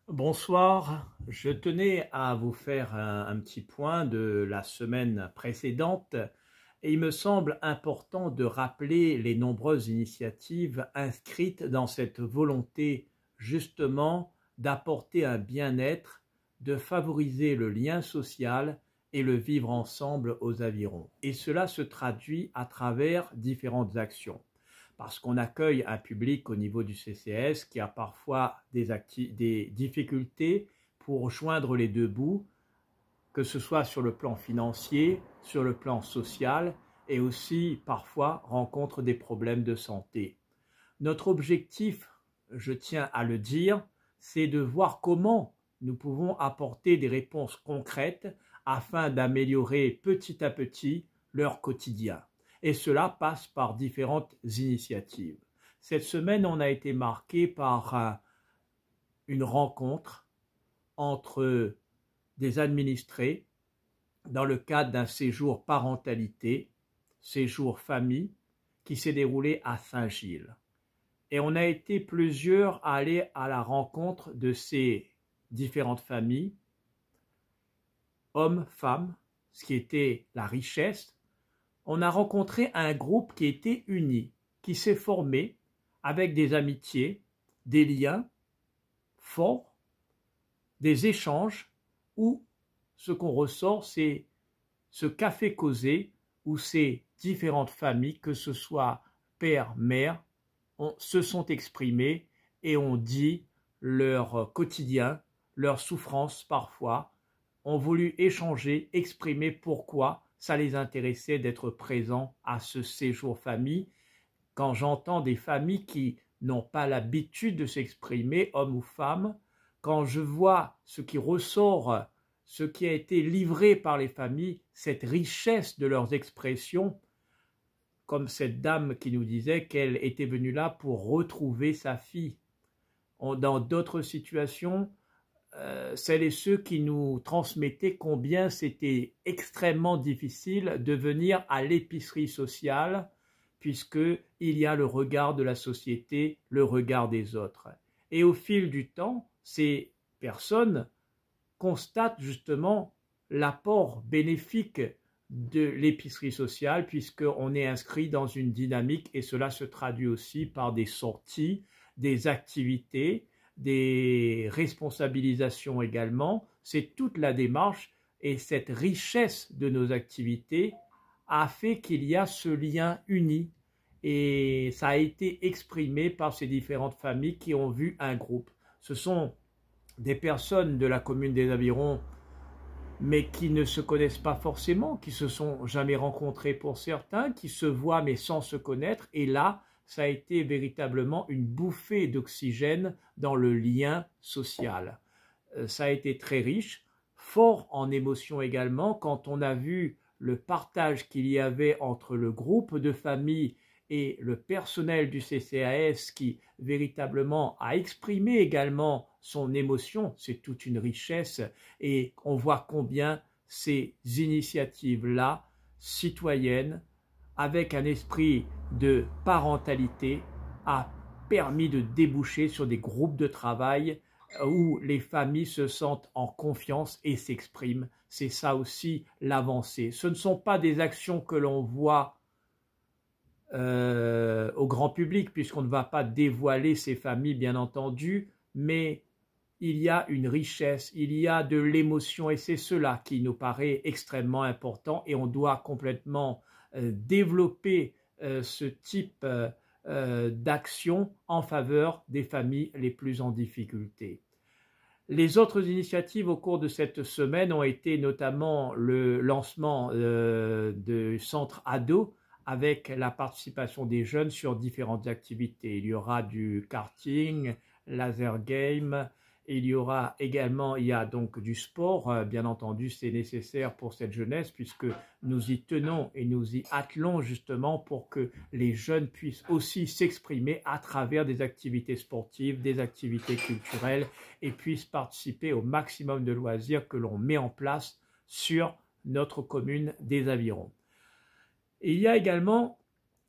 Bonsoir, je tenais à vous faire un petit point de la semaine précédente et il me semble important de rappeler les nombreuses initiatives inscrites dans cette volonté justement d'apporter un bien-être, de favoriser le lien social et le vivre ensemble aux avirons. Et cela se traduit à travers différentes actions parce qu'on accueille un public au niveau du CCS qui a parfois des difficultés pour joindre les deux bouts, que ce soit sur le plan financier, sur le plan social, et aussi parfois rencontre des problèmes de santé. Notre objectif, je tiens à le dire, c'est de voir comment nous pouvons apporter des réponses concrètes afin d'améliorer petit à petit leur quotidien. Et cela passe par différentes initiatives. Cette semaine, on a été marqué par une rencontre entre des administrés dans le cadre d'un séjour parentalité, séjour famille, qui s'est déroulé à Saint-Gilles. Et on a été plusieurs à aller à la rencontre de ces différentes familles, hommes, femmes, ce qui était la richesse. On a rencontré un groupe qui était uni, qui s'est formé avec des amitiés, des liens forts, des échanges où ce qu'on ressort, c'est ce café causé où ces différentes familles, que ce soit père, mère, se sont exprimées et ont dit leur quotidien, leurs souffrances parfois, ont voulu échanger, exprimer pourquoi ça les intéressait d'être présents à ce séjour famille. Quand j'entends des familles qui n'ont pas l'habitude de s'exprimer, hommes ou femmes, quand je vois ce qui ressort, ce qui a été livré par les familles, cette richesse de leurs expressions, comme cette dame qui nous disait qu'elle était venue là pour retrouver sa fille. Dans d'autres situations, celles et ceux qui nous transmettaient combien c'était extrêmement difficile de venir à l'épicerie sociale, puisqu'il y a le regard de la société, le regard des autres. Et au fil du temps, ces personnes constatent justement l'apport bénéfique de l'épicerie sociale, puisqu'on est inscrit dans une dynamique et cela se traduit aussi par des sorties, des activités, des responsabilisations également. C'est toute la démarche et cette richesse de nos activités a fait qu'il y a ce lien uni et ça a été exprimé par ces différentes familles qui ont vu un groupe. Ce sont des personnes de la commune des Avirons mais qui ne se connaissent pas forcément, qui se sont jamais rencontrés pour certains, qui se voient mais sans se connaître et là, ça a été véritablement une bouffée d'oxygène dans le lien social. Ça a été très riche, fort en émotion également, quand on a vu le partage qu'il y avait entre le groupe de famille et le personnel du CCAS qui véritablement a exprimé également son émotion. C'est toute une richesse et on voit combien ces initiatives-là, citoyennes, avec un esprit de parentalité, a permis de déboucher sur des groupes de travail où les familles se sentent en confiance et s'expriment. C'est ça aussi l'avancée. Ce ne sont pas des actions que l'on voit au grand public, puisqu'on ne va pas dévoiler ces familles, bien entendu, mais il y a une richesse, il y a de l'émotion et c'est cela qui nous paraît extrêmement important et on doit complètement développer ce type d'action en faveur des familles les plus en difficulté. Les autres initiatives au cours de cette semaine ont été notamment le lancement du centre ado avec la participation des jeunes sur différentes activités. Il y aura du karting, laser game, il y a donc du sport, bien entendu c'est nécessaire pour cette jeunesse puisque nous y tenons et nous y attelons justement pour que les jeunes puissent aussi s'exprimer à travers des activités sportives, des activités culturelles et puissent participer au maximum de loisirs que l'on met en place sur notre commune des Avirons. Et il y a également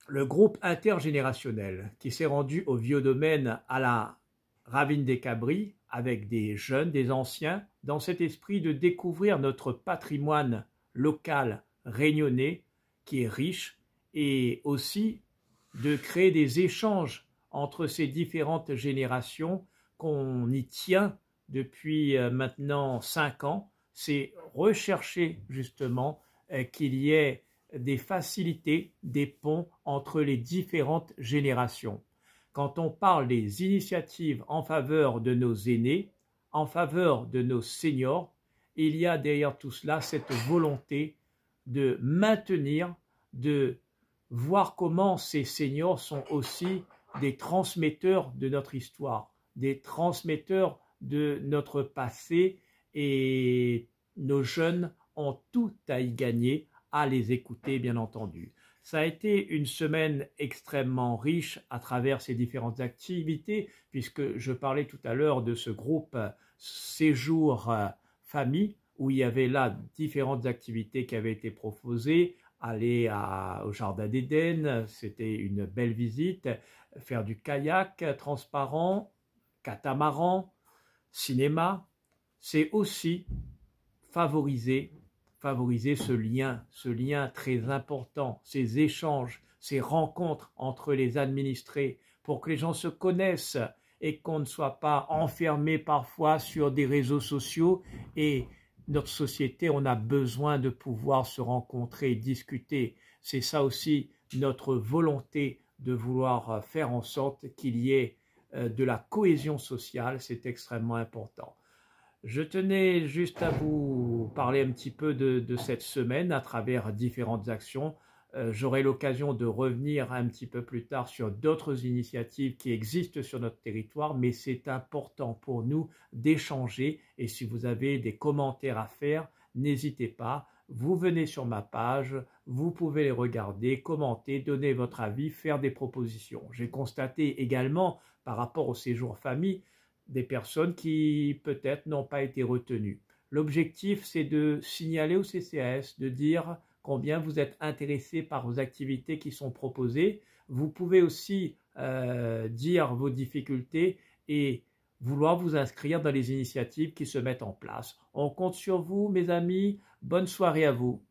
le groupe intergénérationnel qui s'est rendu au Vieux Domaine à la Ravine des Cabris avec des jeunes, des anciens, dans cet esprit de découvrir notre patrimoine local réunionnais qui est riche et aussi de créer des échanges entre ces différentes générations qu'on y tient depuis maintenant 5 ans. C'est rechercher justement qu'il y ait des facilités, des ponts entre les différentes générations. Quand on parle des initiatives en faveur de nos aînés, en faveur de nos seniors, il y a derrière tout cela cette volonté de maintenir, de voir comment ces seniors sont aussi des transmetteurs de notre histoire, des transmetteurs de notre passé, et nos jeunes ont tout à y gagner à les écouter, bien entendu. Ça a été une semaine extrêmement riche à travers ces différentes activités, puisque je parlais tout à l'heure de ce groupe séjour famille, où il y avait là différentes activités qui avaient été proposées. Aller au Jardin d'Éden, c'était une belle visite, faire du kayak transparent, catamaran, cinéma, c'est aussi favoriser ce lien très important, ces échanges, ces rencontres entre les administrés pour que les gens se connaissent et qu'on ne soit pas enfermé parfois sur des réseaux sociaux. Et notre société, on a besoin de pouvoir se rencontrer, discuter. C'est ça aussi notre volonté de vouloir faire en sorte qu'il y ait de la cohésion sociale, c'est extrêmement important. Je tenais juste à vous parler un petit peu de cette semaine à travers différentes actions. J'aurai l'occasion de revenir un petit peu plus tard sur d'autres initiatives qui existent sur notre territoire, mais c'est important pour nous d'échanger, et si vous avez des commentaires à faire, n'hésitez pas, vous venez sur ma page, vous pouvez les regarder, commenter, donner votre avis, faire des propositions. J'ai constaté également par rapport au séjour famille, des personnes qui peut-être n'ont pas été retenues. L'objectif, c'est de signaler au CCAS, de dire combien vous êtes intéressé par vos activités qui sont proposées. Vous pouvez aussi dire vos difficultés et vouloir vous inscrire dans les initiatives qui se mettent en place. On compte sur vous, mes amis. Bonne soirée à vous.